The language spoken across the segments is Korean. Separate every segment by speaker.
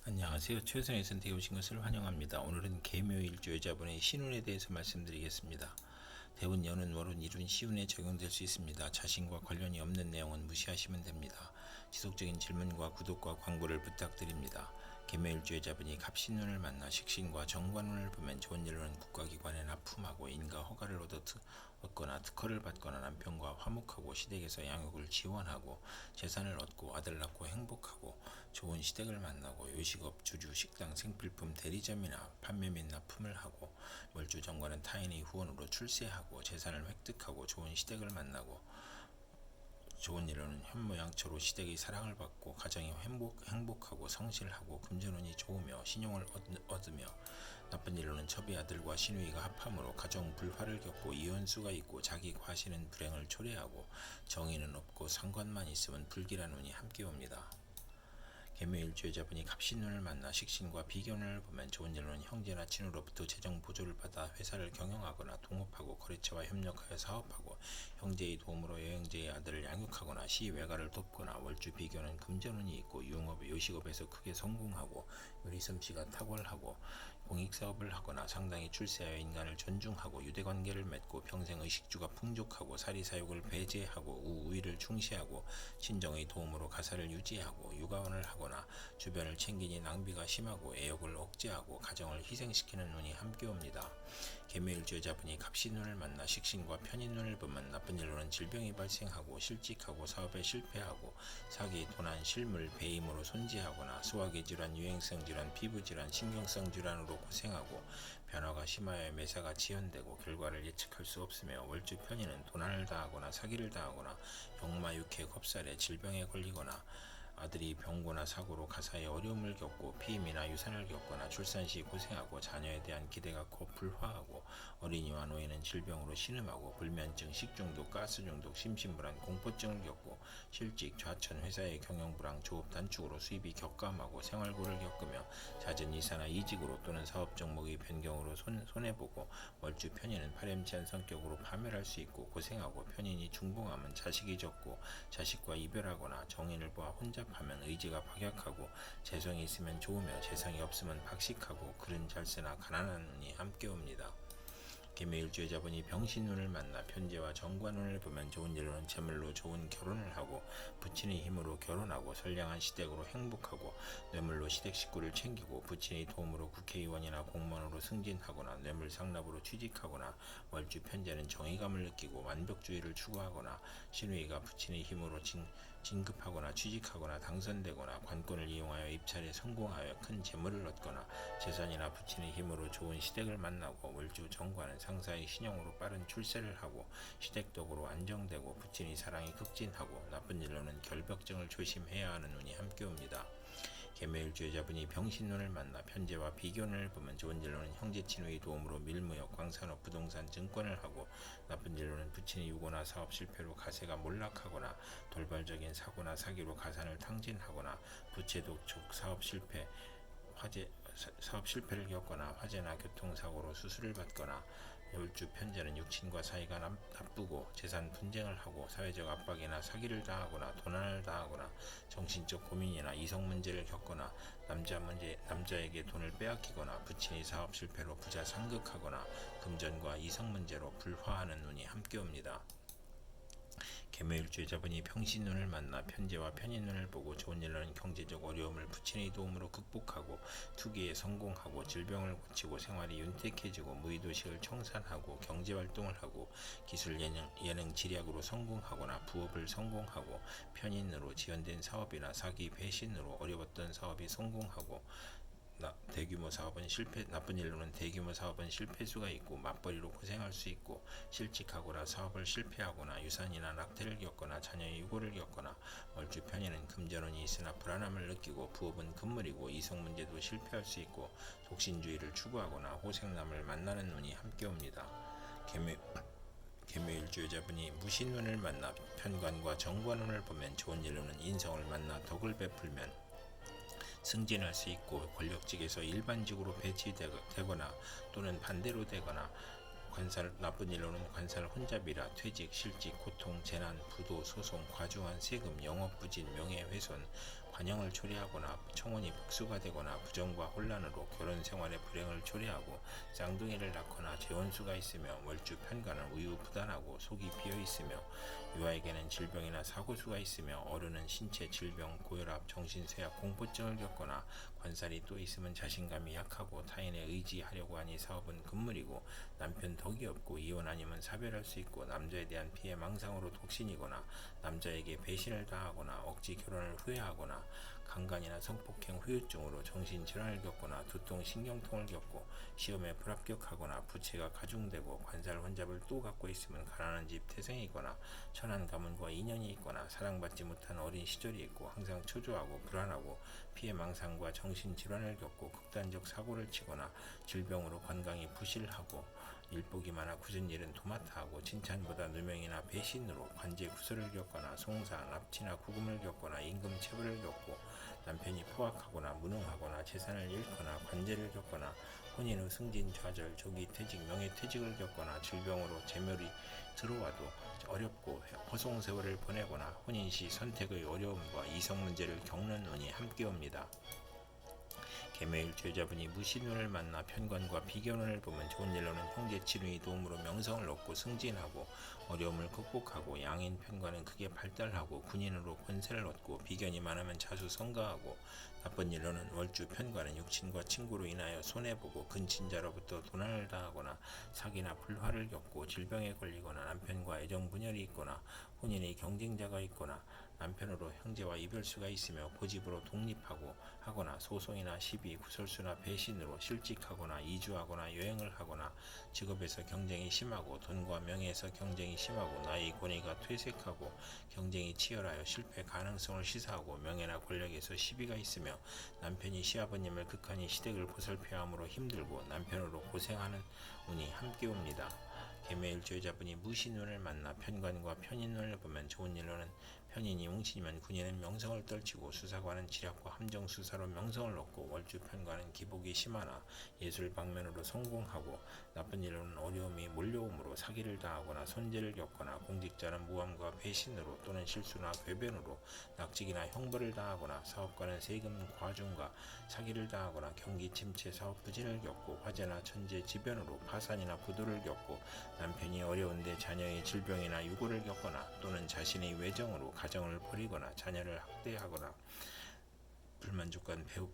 Speaker 1: 안녕하세요. 최선의 선택에 오신 것을 환영합니다. 오늘은 계묘일주 여자분의 신운에 대해서 말씀드리겠습니다. 대운, 연운, 월운, 일운, 시운에 적용될 수 있습니다. 자신과 관련이 없는 내용은 무시하시면 됩니다. 지속적인 질문과 구독과 광고를 부탁드립니다. 계묘일주 여자분이 갑신운을 만나 식신과 정관운을 보면 좋은 일로는 국가기관에 납품하고 인가 허가를 얻거나 특허를 받거나 남편과 화목하고 시댁에서 양육을 지원하고 재산을 얻고 아들 낳고 행복하고 좋은 시댁을 만나고 요식업, 주류, 식당, 생필품, 대리점이나 판매 및 납품을 하고 월주 정관은 타인의 후원으로 출세하고 재산을 획득하고 좋은 시댁을 만나고 좋은 일로는 현모양처로 시댁의 사랑을 받고 가정이 행복하고 성실하고 금전운이 좋으며 신용을 얻으며 나쁜 일로는 첩의 아들과 시누이가 합함으로 가정 불화를 겪고 이혼수가 있고 자기 과시는 불행을 초래하고 정의는 없고 상관만 있으면 불길한 운이 함께 옵니다. 계묘일주 여자분이 갑신운을 만나 식신과 비견운을 보면 좋은 일로는 형제나 친으로부터 재정 보조를 받아 회사를 경영하거나 동업하고 거래처와 협력하여 사업하고 형제의 도움으로 여행제의 아들을 양육하거나 시외가를 돕거나 월주 비견은 금전운이 있고 유흥업, 요식업에서 크게 성공하고 요리솜씨가 탁월하고 공익사업을 하거나 상당히 출세하여 인간을 존중하고 유대관계를 맺고 평생 의식주가 풍족하고 사리사욕을 배제하고 우위를 충시하고 친정의 도움으로 가사를 유지하고 육아원을 하거나 주변을 챙기니 낭비가 심하고 애욕을 억제하고 가정을 희생시키는 운이 함께 옵니다. 계묘일주 여자분이 갑신운을 만나 식신과 편인운을 보면 나쁜 일로는 질병이 발생하고 실직하고 사업에 실패하고 사기, 도난, 실물, 배임으로 손재하거나 소화기 질환, 유행성 질환, 피부 질환, 신경성 질환으로 고생하고 변화가 심하여 매사가 지연되고 결과를 예측할 수 없으며 월주 편인은 도난을 당하거나 사기를 당하거나 역마, 육해, 겁살에 질병에 걸리거나 아들이 병고나 사고로 가사에 어려움을 겪고 피임이나 유산을 겪거나 출산 시 고생하고 자녀에 대한 기대가 커 불화하고 어린이와 노인은 질병으로 신음하고 불면증, 식중독, 가스중독, 심신불안, 공포증을 겪고 실직, 좌천, 회사의 경영불황, 조업 단축으로 수입이 격감하고 생활고를 겪으며 잦은 이사나 이직으로 또는 사업 종목의 변경으로 손해보고 월주 편인은 파렴치한 성격으로 파멸할 수 있고 고생하고 편인이 중봉하면 자식이 적고 자식과 이별하거나 정인을 보아 혼자 하면 의지가 박약하고 재성이 있으면 좋으며 재성이 없으면 박식하고 글은 잘 쓰나 가난한 운이 함께 옵니다. 계묘일주 여자분이 병신운을 만나 편제와 정관운을 보면 좋은 일로는 재물로 좋은 결혼을 하고 부친의 힘으로 결혼하고 선량한 시댁으로 행복하고 뇌물로 시댁 식구를 챙기고 부친의 도움으로 국회의원이나 공무원으로 승진하거나 뇌물 상납으로 취직하거나 월주 편제는 정의감을 느끼고 완벽주의를 추구하거나 시누이가 부친의 힘으로 진급하거나 취직하거나 당선되거나 관권을 이용하여 입찰에 성공하여 큰 재물을 얻거나 재산이나 부친의 힘으로 좋은 시댁을 만나고 월주 정관은 상사의 신용으로 빠른 출세를 하고 시댁덕으로 안정되고 부친의 사랑이 극진하고 나쁜 일로는 결벽증을 조심해야 하는 운이 함께 옵니다. 계묘일주 여자분이 병신운을 만나 편제와 비견을 보면 좋은 일로는 형제친의 도움으로 밀무역, 광산업, 부동산, 증권을 하고 나쁜 일로는 부친의 유고나 사업 실패로 가세가 몰락하거나 돌발적인 사고나 사기로 가산을 탕진하거나 부채 독촉, 사업 실패를 겪거나 화재나 교통사고로 수술을 받거나 월주 편제는 육친과 사이가 나쁘고 재산 분쟁을 하고 사회적 압박이나 사기를 당하거나 도난을 당하거나 정신적 고민이나 이성 문제를 겪거나 남자에게 돈을 빼앗기거나 부친이 사업 실패로 부자 상극하거나 금전과 이성 문제로 불화하는 운이 함께 옵니다. 계묘일주 여자분이 병신운을 만나 편제와 편인운을 보고 좋은 일로는 경제적 어려움을 부친의 도움으로 극복하고 투기에 성공하고 질병을 고치고 생활이 윤택해지고 무의도식을 청산하고 경제활동을 하고 기술 예능 지략으로 성공하거나 부업을 성공하고 편인으로 지연된 사업이나 사기 배신으로 어려웠던 사업이 성공하고 대규모 사업은 나쁜 일로는 대규모 사업은 실패수가 있고 맞벌이로 고생할 수 있고 실직하거나 사업을 실패하거나 유산이나 낙태를 겪거나 자녀의 유고를 겪거나 월주 편인은 금전운이 있으나 불안함을 느끼고 부업은 금물이고 이성 문제도 실패할 수 있고 독신주의를 추구하거나 호생남을 만나는 운이 함께 옵니다. 계묘일주 여자분이 무신운을 만나 편관과 정관운을 보면 좋은 일로는 인성을 만나 덕을 베풀면 승진할 수 있고 권력직에서 일반직으로 배치되거나 또는 반대로 되거나 나쁜 일로는 관살 혼잡이라 퇴직, 실직, 고통, 재난, 부도, 소송, 과중한 세금, 영업부진, 명예훼손, 관영을 초래하거나 청혼이 복수가 되거나 부정과 혼란으로 결혼 생활에 불행을 초래하고 쌍둥이를 낳거나 재혼수가 있으며 월주 편관은 우유부단하고 속이 비어 있으며 유아에게는 질병이나 사고수가 있으며 어른은 신체 질병, 고혈압, 정신쇠약, 공포증을 겪거나 관살이 또 있으면 자신감이 약하고 타인에 의지하려고 하니 사업은 금물이고 남편 덕이 없고 이혼 아니면 사별할 수 있고 남자에 대한 피해 망상으로 독신이거나 남자에게 배신을 당하거나 억지 결혼을 후회하거나 강간이나 성폭행 후유증으로 정신질환을 겪거나 두통, 신경통을 겪고 시험에 불합격하거나 부채가 가중되고 관살 혼잡을 또 갖고 있으면 가난한 집 태생이거나 천한 가문과 인연이 있거나 사랑받지 못한 어린 시절이 있고 항상 초조하고 불안하고 피해 망상과 정신질환을 겪고 극단적 사고를 치거나 질병으로 건강이 부실하고 일복이 많아 굳은 일은 도맡아하고 칭찬보다 누명이나 배신으로 관제 구설을 겪거나 송사, 납치나 구금을 겪거나 임금 체불을 겪고 남편이 포악하거나 무능하거나 재산을 잃거나 관제를 겪거나 혼인 후 승진, 좌절, 조기 퇴직, 명예퇴직을 겪거나 질병으로 재멸이 들어와도 어렵고 허송 세월을 보내거나 혼인 시 선택의 어려움과 이성 문제를 겪는 운이 함께 옵니다. 계묘일주여자분이 무신운을 만나 편관과 비견운을 보면 좋은 일로는 형제 친누의 도움으로 명성을 얻고 승진하고 어려움을 극복하고 양인 편관은 크게 발달하고 군인으로 권세를 얻고 비견이 많으면 자수성가하고 나쁜 일로는 월주 편관은 육친과 친구로 인하여 손해보고 근친자로부터 도난을 당하거나 사기나 불화를 겪고 질병에 걸리거나 남편과 애정분열이 있거나 혼인의 경쟁자가 있거나 남편으로 형제와 이별수가 있으며 고집으로 독립하고 하거나 소송이나 시비, 구설수나 배신으로 실직하거나 이주하거나 여행을 하거나 직업에서 경쟁이 심하고 돈과 명예에서 경쟁이 심하고 나의 권위가 퇴색하고 경쟁이 치열하여 실패 가능성을 시사하고 명예나 권력에서 시비가 있으며 남편이 시아버님을 극한히 시댁을 보살펴야 하므로 힘들고 남편으로 고생하는 운이 함께 옵니다. 계묘일주여자분이 무신운을 만나 편관과 편인운을 보면 좋은 일로는 편인이 웅신이면 군인은 명성을 떨치고 수사관은 지략과 함정 수사로 명성을 얻고 월주 편관은 기복이 심하나 예술 방면으로 성공하고 나쁜 일로는 어려움이 몰려오므로 사기를 당하거나 손재를 겪거나 공직자는 모함과 배신으로 또는 실수나 궤변으로 낙직이나 형벌을 당하거나 사업가는 세금 과중과 사기를 당하거나 경기 침체 사업 부진을 겪고 화재나 천재 지변으로 파산이나 부도를 겪고 남편이 어려운데 자녀의 질병이나 유고를 겪거나 또는 자신의 외정으로 가정을 버리거나 자녀를 학대하거나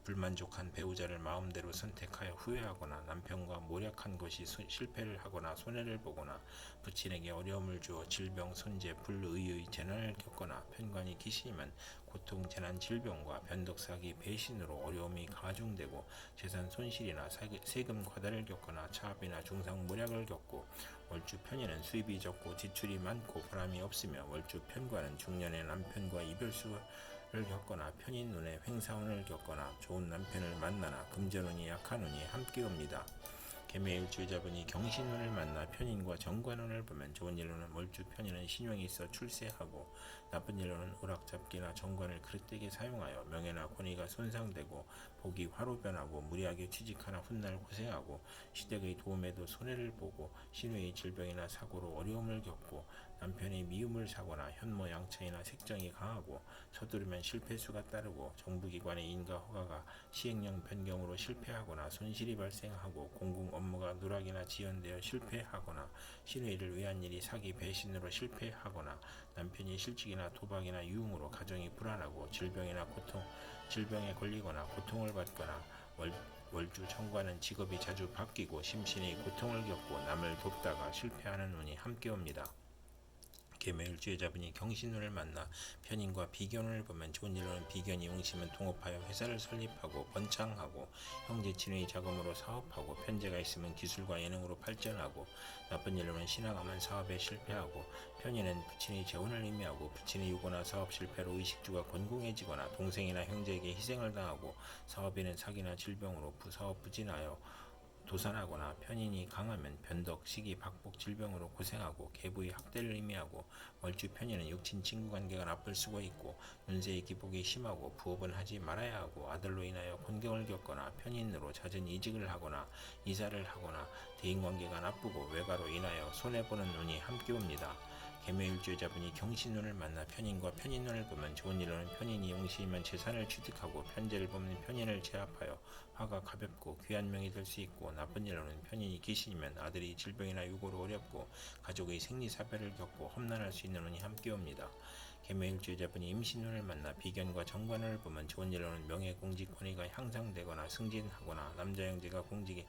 Speaker 1: 불만족한 배우자를 마음대로 선택하여 후회하거나 남편과 모략한 것이 실패를 하거나 손해를 보거나 부친에게 어려움을 주어 질병, 손재, 불의의 재난을 겪거나 편관이 기시면 고통, 재난, 질병과 변덕사기, 배신으로 어려움이 가중되고 재산 손실이나 세금 과다를 겪거나 차압이나 중상 모략을 겪고 월주 편인은 수입이 적고 지출이 많고 보람이 없으며 월주 편관은 중년의 남편과 이별수를 겪거나 편인 눈에 횡사운을 겪거나 좋은 남편을 만나나 금전운이 약한 운이 함께 옵니다. 계묘일주여자분이 경신운을 만나 편인과 정관운을 보면 좋은 일로는 월주 편인은 신용이 있어 출세하고 나쁜 일로는 오락잡기나 정관을 그릇되게 사용하여 명예나 권위가 손상되고 복이 화로 변하고 무리하게 취직하나 훗날 고생하고 시댁의 도움에도 손해를 보고 신우의 질병이나 사고로 어려움을 겪고 남편의 미움을 사거나 현모 양처이나 색정이 강하고 서두르면 실패수가 따르고 정부기관의 인가 허가가 시행령 변경으로 실패하거나 손실이 발생하고 공공 업무가 누락이나 지연되어 실패하거나 신우이를 위한 일이 사기 배신으로 실패하거나 남편이 실직이나 도박이나 유흥으로 가정이 불안하고 질병에 걸리거나 고통을 받거나 월주 정관은 직업이 자주 바뀌고 심신의 고통을 겪고 남을 돕다가 실패하는 운이 함께 옵니다. 계묘일주여자분이 경신운을 만나 편인과 비견운을 보면 좋은 일로는 비견이 웅심은 동업하여 회사를 설립하고 번창하고 형제 친의 자금으로 사업하고 편재가 있으면 기술과 예능으로 발전하고 나쁜 일로는 신앙하면 사업에 실패하고 편인은 부친의 재혼을 의미하고 부친의 유고나 사업 실패로 의식주가 곤궁해지거나 동생이나 형제에게 희생을 당하고 사업인은 사기나 질병으로 사업 부진하여 도산하거나 편인이 강하면 변덕, 시기, 박복, 질병으로 고생하고 계부의 학대를 의미하고 월주 편인은 육친 친구 관계가 나쁠 수가 있고 운세의 기복이 심하고 부업은 하지 말아야 하고 아들로 인하여 곤경을 겪거나 편인으로 잦은 이직을 하거나 이사를 하거나 대인관계가 나쁘고 외가로 인하여 손해보는 운이 함께 옵니다. 계묘일주자분이 경신운을 만나 편인과 편인운을 보면 좋은 일로는 편인이 용신이면 재산을 취득하고 편재를 보면 편인을 제압하여 화가 가볍고 귀한 명이 될 수 있고 나쁜 일로는 편인이 귀신이면 아들이 질병이나 유고로 어렵고 가족의 생리사별을 겪고 험난할 수 있는 운이 함께 옵니다. 계묘일주자분이 임신운을 만나 비견과 정관운을 보면 좋은 일로는 명예 공직 권위가 향상되거나 승진하거나 남자 형제가 공직에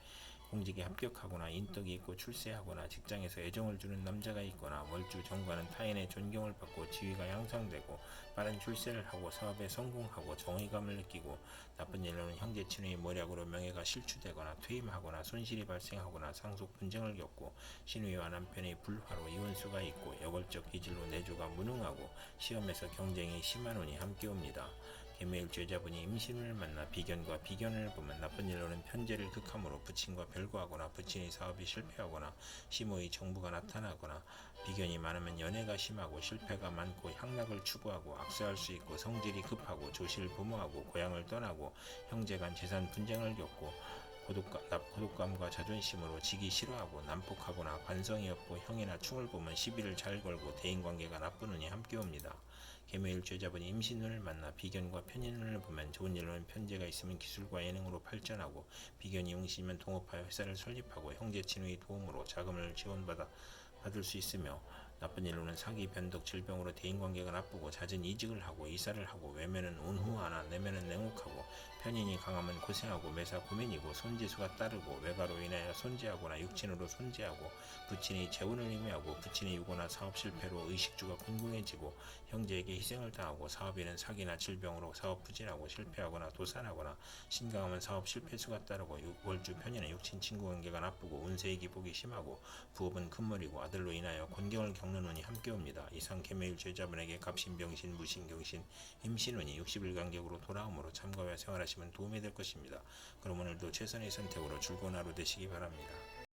Speaker 1: 합격하거나 인덕이 있고 출세하거나 직장에서 애정을 주는 남자가 있거나 월주 정관은 타인의 존경을 받고 지위가 향상되고 빠른 출세를 하고 사업에 성공하고 정의감을 느끼고 나쁜 일로는 형제 친구의 모략으로 명예가 실추되거나 퇴임하거나 손실이 발생하거나 상속 분쟁을 겪고 신우이와 남편의 불화로 이혼수가 있고 여벌적 기질로 내조가 무능하고 시험에서 경쟁이 심한 운이 함께 옵니다. 계묘일주자분이 임신을 만나 비견과 비견을 보면 나쁜 일로는 편재를 극함으로 부친과 별거하거나 부친의 사업이 실패하거나 시모의 정부가 나타나거나 비견이 많으면 연애가 심하고 실패가 많고 향락을 추구하고 악수할 수 있고 성질이 급하고 조실 부모하고 고향을 떠나고 형제간 재산 분쟁을 겪고 고독감과 자존심으로 지기 싫어하고 난폭하거나 관성이 없고 형이나 충을 보면 시비를 잘 걸고 대인관계가 나쁜 운이 함께 옵니다. 계묘일주자분이 임신운을 만나 비견과 편인운을 보면 좋은 일로는 편재가 있으면 기술과 예능으로 발전하고 비견이 용신이면 동업하여 회사를 설립하고 형제 친구의 도움으로 자금을 받을 수 있으며 나쁜 일로는 사기, 변덕, 질병으로 대인관계가 나쁘고 잦은 이직을 하고 이사를 하고 외면은 온후하나 내면은 냉혹하고 편인이 강하면 고생하고 매사 고민이고 손재수가 따르고 외가로 인하여 손재하거나 육친으로 손재하고 부친이 재혼을 의미하고 부친이 유고나 사업 실패로 의식주가 곤궁해지고 형제에게 희생을 당하고 사업인은 사기나 질병으로 사업 부진하고 실패하거나 도산하거나 신강하면 사업 실패수가 따르고 월주 편인은 육친 친구 관계가 나쁘고 운세의 기복이 심하고 부업은 금물이고 아들로 인하여 곤경을 겪는 운이 함께 옵니다. 이상 계묘일주자분에게 갑신병신, 무신경신, 임신운이 60일 간격으로 돌아오므로 참고하여 생활하시면 도움이 될 것입니다. 그럼 오늘도 최선의 선택으로 즐거운 하루 되시기 바랍니다.